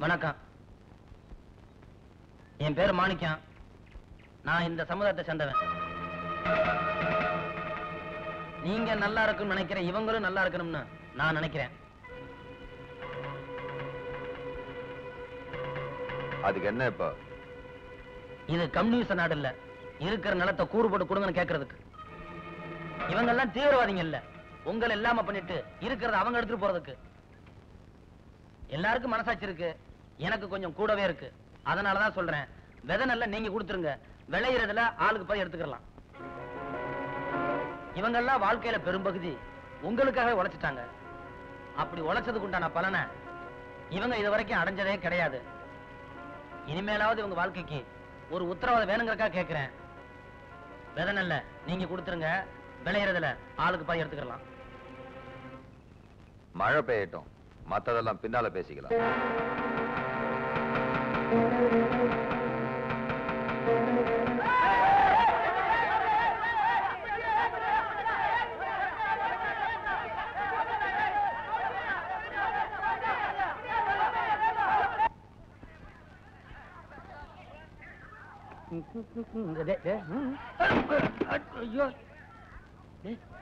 வணக்கம். என் பேரு மாணிக்கம். நான் இந்த சமுதாயத்தை சேர்ந்தவன். நீங்க நல்லா இருக்குன்னு நினைக்கிற இவங்களும் நல்லா இருக்கணும்னு நான் நினைக்கிறேன். அதுக்கு என்ன இப்ப? இது கம்யூனிஸ்ட் நாடு இல்ல, இருக்கிற நிலத்தை கூறு போட்டு கொடுங்கன்னு கேட்கறதுக்கு. இவங்க எல்லாம் தீவிரவாதிங்க இல்ல, உங்களை இல்லாம பண்ணிட்டு இருக்கிறத அவங்க எடுத்துட்டு போறதுக்கு. எல்லாருக்கும் மனசாட்சி இருக்கு, எனக்கு கொஞ்சம் கூடவே இருக்கு. அதனாலதான் சொல்றேன், விதை நல்ல நீங்க கொடுத்துருங்க, விளையிறதுல ஆளுக்கு போய் எடுத்துக்கலாம். இவங்க எல்லாம் வாழ்க்கையில பெரும்பகுதி உங்களுக்காக உழைச்சிட்டாங்க. அப்படி உழைச்சதுக்கு உண்டான பலனை இவங்க இதுவரைக்கும் அடைஞ்சதே கிடையாது. இனிமேலாவது இவங்க வாழ்க்கைக்கு ஒரு உத்தரவாதம் வேணுங்கிறக்கா கேட்கிறேன். விதை நல்ல நீங்க கொடுத்துருங்க, விளையிறதுல ஆளுக்கு போய் எடுத்துக்கலாம். மழை பெய்யட்டும், மத்ததெல்லாம் பின்னால பேசிக்கலாம்.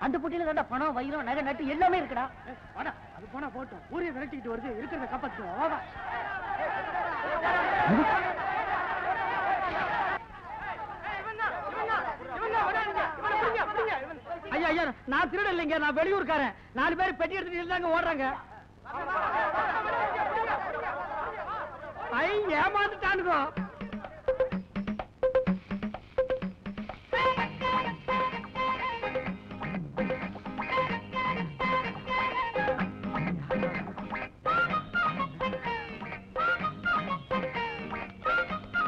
அந்த பொட்டியில தாண்டா பணம், வைரம், நகை, நட்டு எல்லாமே இருக்குடா. அது போனா போட்டும், ஊரிய விரட்டிக்கிட்டு வருது, இருக்கிறத காப்பாத்துவோம். ஐயா ஐயா, நான் திருட இல்லைங்க, நான் வெளியூர்காரன். 4 பேர் பெட்டி எடுத்துட்டு இருந்தாங்க, ஓடுறாங்க. ஐ ஏமாந்துட்டானுங்க.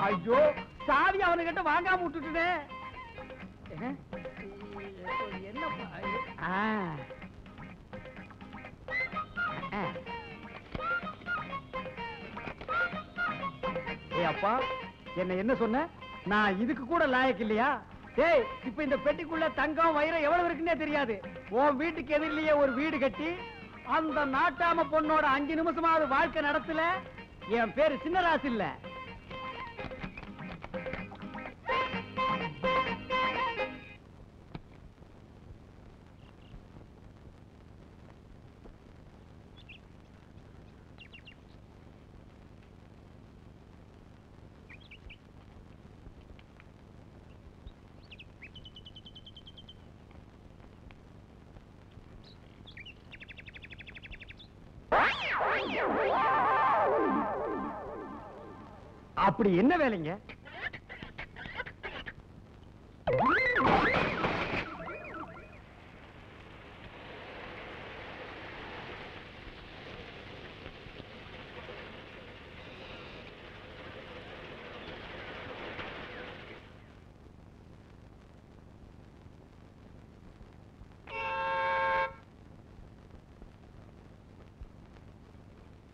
ஐயோ, சாவி அவனுக்கிட்ட வாங்காம விட்டுட்டே. அப்பா என்ன சொன்ன? நான் இதுக்கு கூட லாயக்கு இல்லையா? ஏய், இப்ப இந்த பெட்டிக்குள்ள தங்கம் வைரம் எவ்வளவு இருக்குன்னே தெரியாது. உன் வீட்டுக்கு எதிரிலேயே ஒரு வீடு கட்டி அந்த நாட்டாம பொண்ணோட 5 நிமிஷமாவது வாழ்க்கை நடத்தல. என் பேரு சின்னராசு இல்ல. அப்படி என்ன வேலைங்க?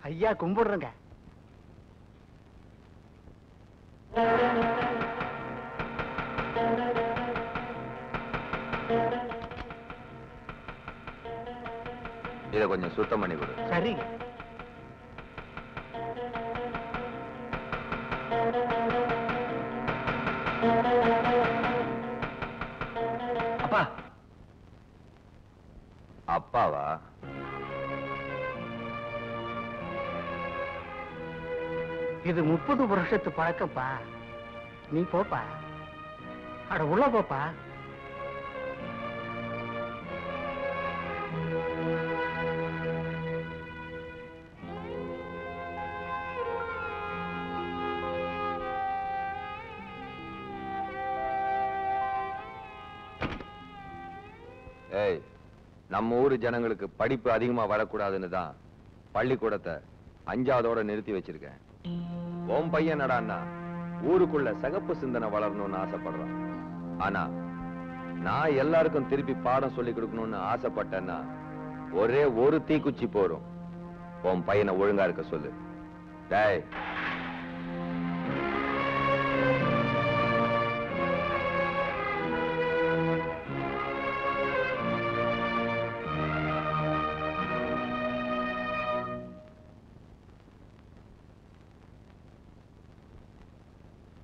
ஐயா கும்பிடுறங்க. இத கொஞ்சம் சுத்தம் பண்ணி கொடு. சரி. அப்பா. அப்பாவா? இது 30 வருஷத்து பழக்கப்பா. நீ போப்பா. அட உள்ள போப்பா. ஏய், நம்ம ஊரு ஜனங்களுக்கு படிப்பு அதிகமா வரக்கூடாதுன்னு தான் பள்ளிக்கூடத்தை 5ஆவதோட நிறுத்தி வச்சிருக்கேன். உன் பையன் நடான்னா ஊருக்குள்ள சகப்பு சிந்தனை வளரணும்னு ஆசைப்படுறான். ஆனா நான் எல்லாருக்கும் திருப்பி பாடம் சொல்லி கொடுக்கணும்னு ஆசைப்பட்டேன்னா ஒரே ஒரு தீக்குச்சி போறோம். உன் பையனை ஒழுங்கா இருக்க சொல்லு. டேய்,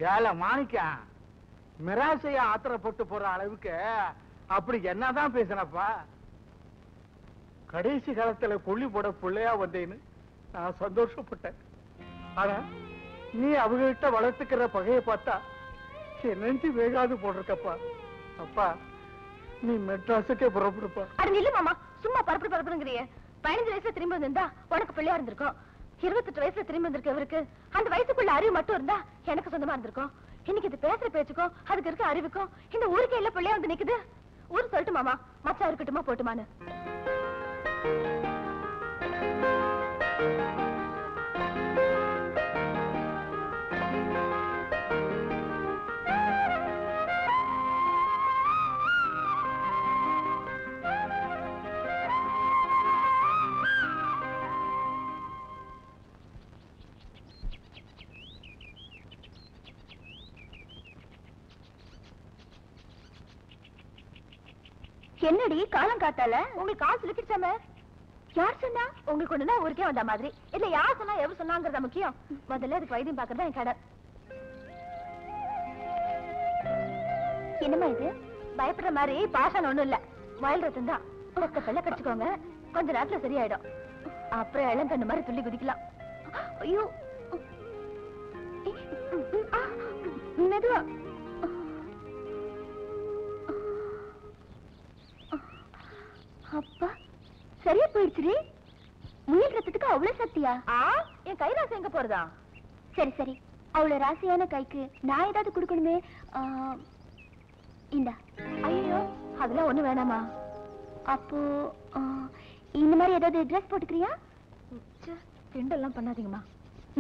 ஏல மாணிக்கம், மிராசைய ஆத்திரப்பட்டு போற அளவுக்கு அப்படி என்னதான் பேசினப்பா? கடைசி காலத்துல கொல்லி போட பிள்ளையா வந்தேன்னு நான் சந்தோஷப்பட்டேன். ஆனா நீ அவங்ககிட்ட வளர்த்துக்கிற பகையை பார்த்தா என் நெஞ்சு வேகாது போட்டிருக்கப்பா. அப்பா, நீ மெட்ராஸுக்கே புறப்படுப்பா. அது இல்ல மாமா, சும்மா பரப்பு பரப்புங்கிறிய. 15 வயசுல திரும்பி வந்திருந்தா உனக்கு பிள்ளையா இருந்திருக்கும். 28 வயசுல திரும்பி வந்திருக்க இவருக்கு அந்த வயசுக்குள்ள அறிவு மட்டும் இருந்தா எனக்கு சொந்தமா இருந்திருக்கும். இன்னைக்கு இது பேசுற பேச்சுக்கும் அதுக்கு இருக்க அறிவுக்கும் இந்த ஊருக்கே எல்லாம் பிள்ளையா வந்து நிக்குது. ஊரு சொல்லட்டு மாமா, மச்சா இருக்கட்டுமா போட்டுமான்னு. என்னடி காலம் காத்தால உங்களுக்கு காசு லிக்கிச்சாம? யார் சொன்னா? உங்களுக்கு ஒண்ணுனா ஊருக்கே வந்த மாதிரி. இல்ல யார் சொன்னா எவ்வளவு சொன்னாங்கிறதா முக்கியம். முதல்ல அதுக்கு வைத்தியம் பாக்குறதா என் கடை. என்னமா இது? பயப்படுற மாதிரி பாஷான ஒண்ணும் இல்ல. வயல் ரத்தம் தான். ஒக்க பெல்ல கடிச்சுக்கோங்க, கொஞ்ச நேரத்துல சரியாயிடும். அப்புறம் இளங்கண்ணு மாதிரி துள்ளி குதிக்கலாம். ஐயோ, மெதுவா. அப்பா, சரியா போயிடுச்சு. முயல் ரத்தத்துக்கு அவ்வளவு சக்தியா? என் கைராசி எங்க போறதா? சரி சரி, அவ்வளவு ராசியான கைக்கு நான் ஏதாவது கொடுக்கணுமே. இந்த ஐயோ, அதெல்லாம் ஒண்ணு வேணாமா? அப்போ இந்த மாதிரி ஏதாவது ட்ரெஸ் போட்டுக்கிறியா? கிண்டெல்லாம் பண்ணாதீங்கம்மா.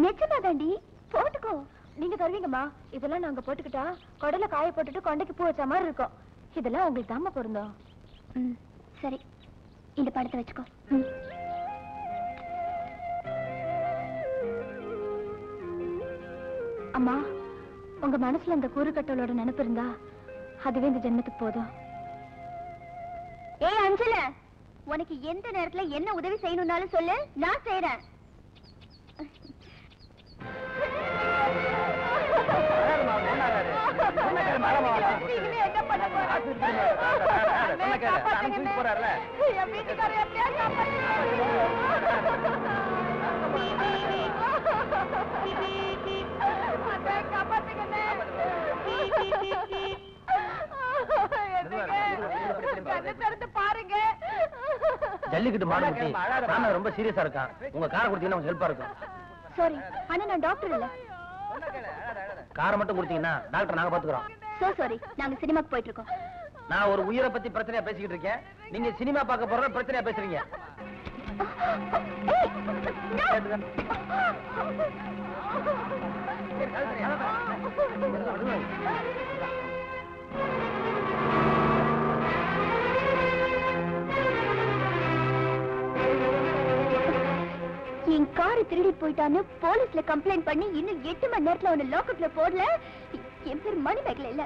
நிஜமா தாண்டி, போட்டுக்கோ. நீங்க தருவீங்கம்மா. இதெல்லாம் நாங்க போட்டுக்கிட்டா கொடல காய போட்டுட்டு கொண்டைக்கு பூ வச்ச மாதிரி இருக்கும். இதெல்லாம் உங்களுக்கு தாம பொருந்தோம். சரி, இந்த படத்தை வச்சுக்கோ. அம்மா, உங்க மனசுல அந்த கூறுகட்டலோட நினைப்பு இருந்தா அதுவே இந்த ஜென்மத்துக்கு போதும். ஏய் அஞ்சல, உனக்கு எந்த நேரத்துல என்ன உதவி செய்யணும்னாலும் சொல்லு, நான் செய்யறேன். என்ன பண்ண பாருங்க. ஜல்லிக்கட்டு மாடு ரொம்ப சீரியஸா இருக்கான். உங்க காரை கொடுத்தீங்கன்னா ஹெல்ப்பா இருக்கும். சாரி, ஆனா நான் டாக்டர் இல்ல. காரை மட்டும் கொடுத்தீங்கன்னா டாக்டர் நாங்க பாத்துக்கிறோம். சோ சாரி, நாங்க சினிமாக்கு போயிட்டு இருக்கோம். நான் ஒரு உயிரை பத்தி பிரச்சனையா பேசிக்கிட்டு இருக்கேன். நீங்க சினிமா பார்க்க போற பிரச்சனையா பேசுறீங்க. என் காரை திருடி போயிட்டான்னு போலீஸ்ல கம்ப்ளைண்ட் பண்ணி இன்னும் 8 மணி நேரத்துல அவனை லாக்அப்ல போடல. என் பேர் மணிமேகலை இல்ல.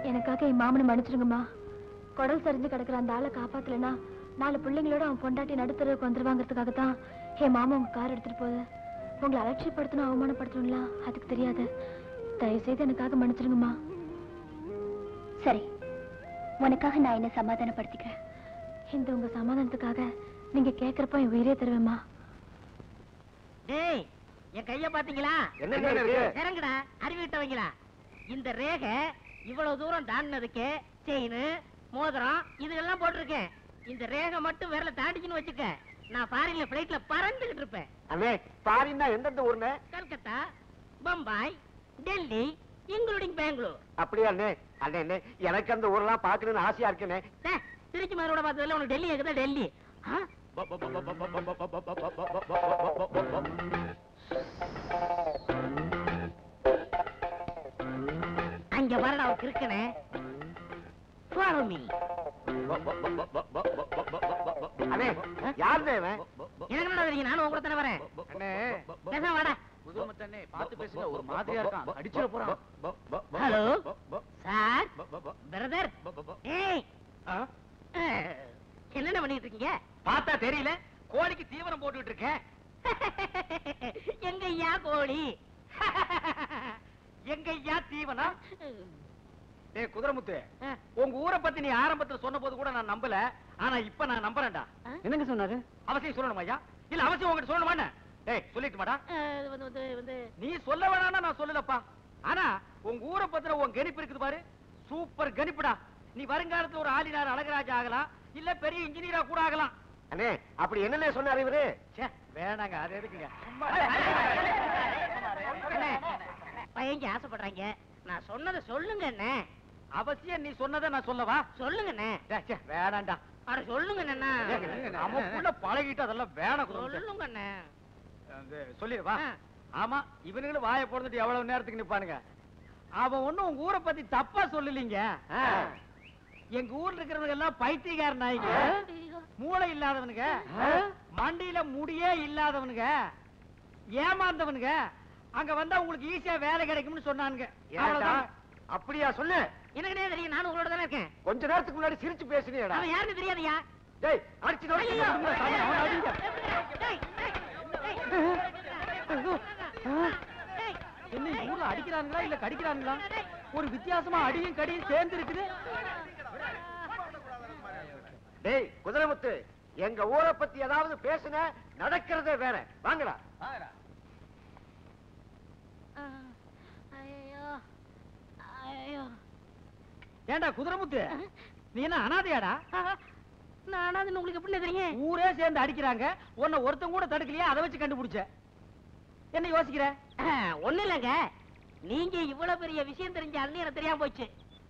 எனக்காக என் மாமனை மன்னிச்சிருங்கம்மா. குடல் சரிஞ்சு கிடக்குற அந்த ஆளை காப்பாத்தலனா 4 பிள்ளைங்களோட அவன் பொண்டாட்டி நடுத்தருக்கு வந்துருவாங்கிறதுக்காக தான் என் மாமா உங்க கார் எடுத்துட்டு போகுது. உங்களை அலட்சியப்படுத்தணும், அவமானப்படுத்தணும்லாம் அதுக்கு தெரியாது. தயவு செய்து எனக்காக மன்னிச்சிருங்கம்மா. சரி, உனக்காக நான் என்ன சமாதானப்படுத்திக்கிறேன். இந்த உங்க சமாதானத்துக்காக நீங்க கேக்குறப்ப என் உயிரே தருவேம்மா. டேய், என் கைய பாத்தீங்களா? இறங்குடா, அறிவிட்டவங்களா. இந்த ரேகை இவ்வளவு தூரம் தாண்டினதுக்கு செயின், மோதிரம் இதெல்லாம் போட்டிருக்கேன். இந்த ரேகை மட்டும் விரல தாண்டிச்சுன்னு வச்சுக்க, நான் ஃபாரின்ல பிளைட்ல பறந்துகிட்டு இருப்பேன். அண்ணே, ஃபாரின்னா எந்தெந்த ஊர்னே? கல்கத்தா, பம்பாய், டெல்லி, இன்க்ளூடிங் பெங்களூர். அப்படியா அண்ணே? அண்ணே, எனக்கு அந்த ஊரெல்லாம் பாக்கணும்னு ஆசையா இருக்கேனே. திருச்சி மதுரோட பார்த்ததுல உனக்கு டெல்லி இருக்குதா? டெல்லி அங்க வரடா இருக்கனே. Follow me. அண்ணே, யார் தேவன்? எனக்கு என்ன தெரியும்? நானும் உங்க கூட தானே வரேன். அண்ணே, பேசாம வாடா. புதுமத்தண்ணே, பார்த்து பேசுங்க, ஒரு மாதிரியா இருக்கான், அடிச்சிர போறான். Hello sir, brother. ஏய், என்னென்ன பண்ணிட்டு இருக்கீங்க? பார்த்தா தெரியல, கோழிக்கு தீவனம் போட்டுட்டு இருக்கேன். எங்கய்யா கோழி எங்கய்யா தீவனம்? டேய் குதிரைமுத்து, ஆ. உங்க ஊரை பத்தி நீ ஆரம்பத்துல சொன்ன போது கூட நான் நம்பல. ஆனா இப்ப நான் நம்புறேன்டா. என்னங்க சொன்னாரு? அவசியம் சொல்லணும் ஐயா? இல்ல அவசியம் உங்ககிட்ட சொல்லணுமா? டேய் சொல்லிட்டு மாடா. வந்து நீ சொல்ல வேணாம்னா நான் சொல்லலப்பா. ஆனா உங்க ஊரை பத்தின உன் கணிப்பு இருக்குது பாரு, சூப்பர் கணிப்புடா. நீ வருங்காலத்துல ஒரு ஆளினார் அழகராஜா ஆகலாம், இல்ல பெரிய இன்ஜினியரா கூட ஆகலாம். அண்ணே அப்படி என்னண்ணே சொன்னாரு இவரு? ச்சே, வேணாங்க, அது எதுக்குங்க? பையங்க ஆசைப்படுறாங்க, நான் சொன்னதை சொல்லுங்க அண்ணே. அவசியம் நீ சொன்னதை நான் சொல்லவா? சொல்லுங்க அண்ணே. ச்சே, வேணாண்டா. அட சொல்லுங்க அண்ணா. நமக்குள்ள பழகிட்டு அதெல்லாம் வேணாம் குதிரைமுத்து. சொல்லுங்க அண்ணே. சொல்லிடுவா. ஆ. ஆமா, இவனுங்களும் வாயை போடுறதுட்டு எவ்வளவு நேரத்துக்கு நிப்பானுங்க. அவன் ஒண்ணும் உங்க ஊரை பத்தி தப்பா சொல்லலீங்க. எங்க ஊர்ல இருக்கிறவங்க எல்லாம் பைத்தியக்கார நாய்ங்க, மூளை இல்லாதவனுங்க, மண்டியில முடியே இல்லாதவனுங்க, ஏமாந்தவனுங்க. அங்க வந்தா உங்களுக்கு ஈஸியா வேலை கிடைக்கும்னு சொன்னானுங்க. அவ்வளவுதான். அப்படியா சொல்லு? எனக்குனே தெரியும், நானும் உங்களோட தானே இருக்கேன். கொஞ்ச நேரத்துக்கு முன்னாடி சிரிச்சு பேசுனீடா. அவன் யாருன்னு தெரியாதையா? டேய் அடிச்சு ஐயோ. அவனை அடிங்க. டேய், டேய், டேய். என்ன ஊர்ல அடிக்கிறானுங்களா இல்ல கடிக்கிறானுங்களா? ஒரு வித்தியாசமா அடியும் கடியும் சேர்ந்து இருக்குது. டேய் குதிரைமுத்து, எங்க ஊரை பத்தி ஏதாவது பேசுன நடக்கிறதே வேற. வாங்கடா. ஐயோ, ஐயோ. ஏண்டா குதிரைமுத்து, நீ என்ன அனாதையாடா? நானா அது உங்களுக்கு எப்படி தெரியும்? ஊரே சேர்ந்து அடிக்கிறாங்க, உன்னை ஒருத்தன் கூட தடுக்கலையா? அதை வச்சு கண்டுபிடிச்ச. என்ன யோசிக்கிற? ஒண்ணு இல்லங்க, நீங்க இவ்வளவு பெரிய விஷயம் தெரிஞ்சாலும் எனக்கு தெரியாம போச்சு.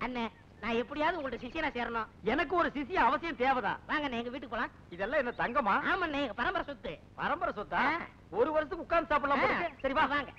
அண்ணே, நான் எப்படியாவது உங்கள்ட்ட சிஷியனா சேரணும். எனக்கு ஒரு சிசிய அவசியம் தேவைதான். வாங்க அண்ணே, எங்க வீட்டுக்கு போலாம். இதெல்லாம் என்ன தங்கமா? ஆமாண்ணே, எங்க பரம்பரை சொத்து. பரம்பரை சொத்தா? ஆ. ஒரு வருஷத்துக்கு உட்கார்ந்து சாப்பிடலாம் போல இருக்கு. சரி வா. வாங்க.